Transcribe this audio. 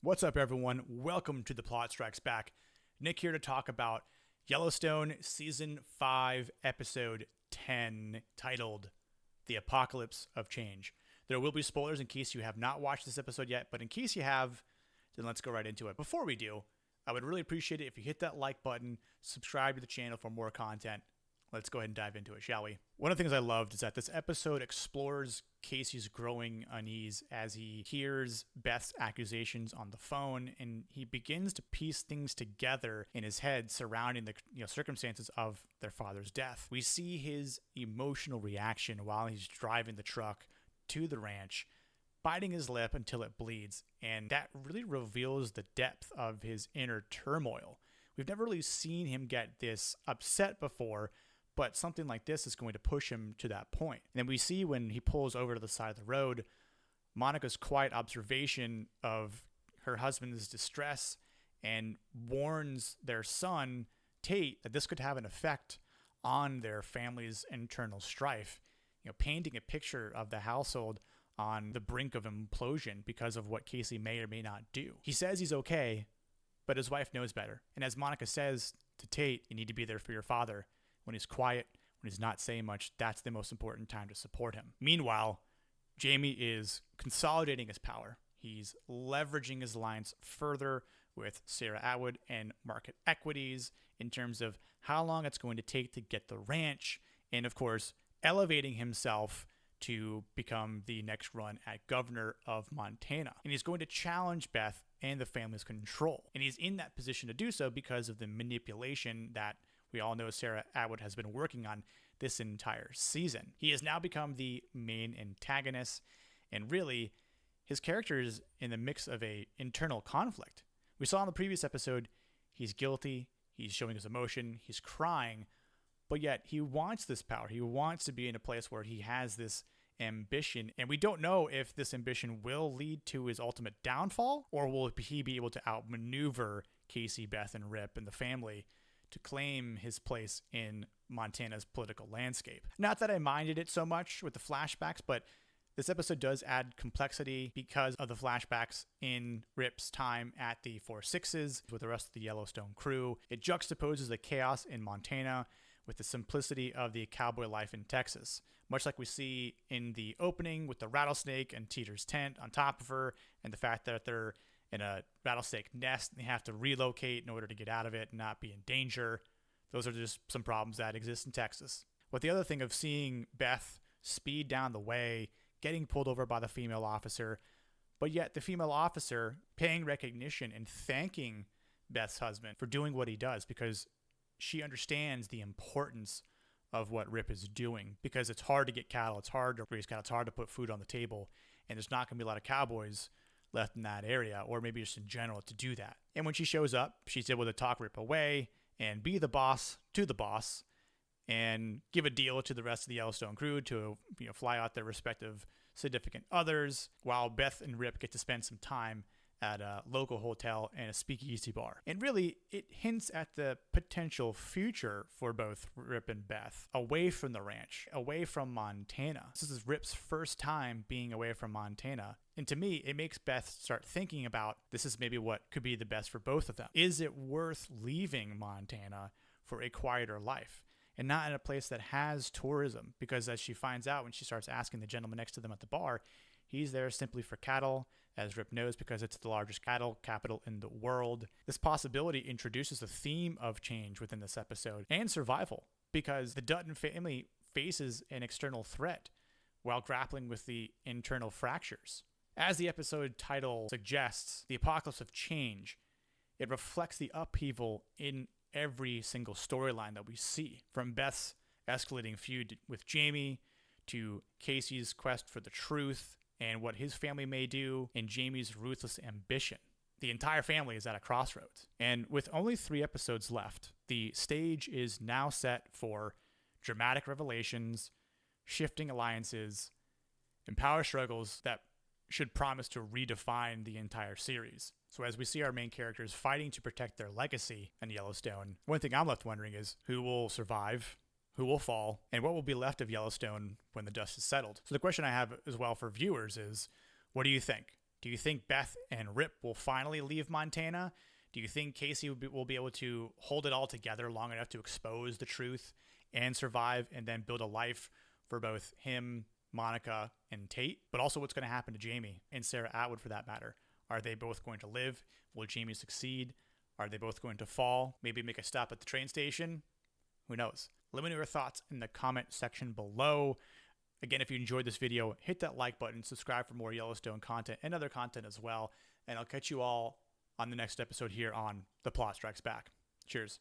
What's up, everyone? Welcome to The Plot Strikes Back. Nick here to talk about Yellowstone Season 5, Episode 10, titled The Apocalypse of Change. There will be spoilers in case you have not watched this episode yet, but in case you have, then let's go right into it. Before we do, I would really appreciate it if you hit that like button, subscribe to the channel for more content. Let's go ahead and dive into it, shall we? One of the things I loved is that this episode explores Kayce's growing unease as he hears Beth's accusations on the phone, and he begins to piece things together in his head surrounding the circumstances of their father's death. We see his emotional reaction while he's driving the truck to the ranch, biting his lip until it bleeds, and that really reveals the depth of his inner turmoil. We've never really seen him get this upset before, but something like this is going to push him to that point. And then we see when he pulls over to the side of the road, Monica's quiet observation of her husband's distress and warns their son, Tate, that this could have an effect on their family's internal strife, painting a picture of the household on the brink of implosion because of what Kayce may or may not do. He says he's okay, but his wife knows better. And as Monica says to Tate, you need to be there for your father. When he's quiet, when he's not saying much, that's the most important time to support him. Meanwhile, Jamie is consolidating his power. He's leveraging his alliance further with Sarah Atwood and market equities in terms of how long it's going to take to get the ranch, and of course, elevating himself to become the next run at governor of Montana. And he's going to challenge Beth and the family's control. And he's in that position to do so because of the manipulation that we all know Sarah Atwood has been working on this entire season. He has now become the main antagonist, and really, his character is in the mix of a internal conflict. We saw in the previous episode, he's guilty, he's showing his emotion, he's crying, but yet he wants this power. He wants to be in a place where he has this ambition, and we don't know if this ambition will lead to his ultimate downfall, or will he be able to outmaneuver Kayce, Beth, and Rip and the family to claim his place in Montana's political landscape. Not that I minded it so much with the flashbacks, but this episode does add complexity because of the flashbacks in Rip's time at the Four Sixes with the rest of the Yellowstone crew. It juxtaposes the chaos in Montana with the simplicity of the cowboy life in Texas, much like we see in the opening with the rattlesnake and Teeter's tent on top of her, and the fact that they're in a rattlesnake nest and they have to relocate in order to get out of it and not be in danger. Those are just some problems that exist in Texas. But the other thing of seeing Beth speed down the way, getting pulled over by the female officer, but yet the female officer paying recognition and thanking Beth's husband for doing what he does because she understands the importance of what Rip is doing, because it's hard to get cattle, it's hard to raise cattle, it's hard to put food on the table, and there's not going to be a lot of cowboys left in that area, or maybe just in general, to do that. And when she shows up, she's able to talk Rip away and be the boss to the boss and give a deal to the rest of the Yellowstone crew to fly out their respective significant others, while Beth and Rip get to spend some time at a local hotel and a speakeasy bar. And really, it hints at the potential future for both Rip and Beth, away from the ranch, away from Montana. This is Rip's first time being away from Montana. And to me, it makes Beth start thinking about this is maybe what could be the best for both of them. Is it worth leaving Montana for a quieter life and not in a place that has tourism? Because as she finds out when she starts asking the gentleman next to them at the bar, he's there simply for cattle, as Rip knows, because it's the largest cattle capital in the world. This possibility introduces the theme of change within this episode and survival, because the Dutton family faces an external threat while grappling with the internal fractures. As the episode title suggests, the apocalypse of change, it reflects the upheaval in every single storyline that we see, from Beth's escalating feud with Jamie to Kayce's quest for the truth and what his family may do, and Jamie's ruthless ambition. The entire family is at a crossroads. And with only 3 episodes left, the stage is now set for dramatic revelations, shifting alliances, and power struggles that should promise to redefine the entire series. So as we see our main characters fighting to protect their legacy in Yellowstone, one thing I'm left wondering is who will survive, who will fall, and what will be left of Yellowstone when the dust is settled. So the question I have as well for viewers is, what do you think? Do you think Beth and Rip will finally leave Montana? Do you think Kayce will be able to hold it all together long enough to expose the truth and survive and then build a life for both him, Monica, and Tate? But also what's going to happen to Jamie and Sarah Atwood for that matter? Are they both going to live? Will Jamie succeed? Are they both going to fall? Maybe make a stop at the train station? Who knows? Let me know your thoughts in the comment section below. Again, if you enjoyed this video, hit that like button, subscribe for more Yellowstone content and other content as well. And I'll catch you all on the next episode here on The Plot Strikes Back. Cheers.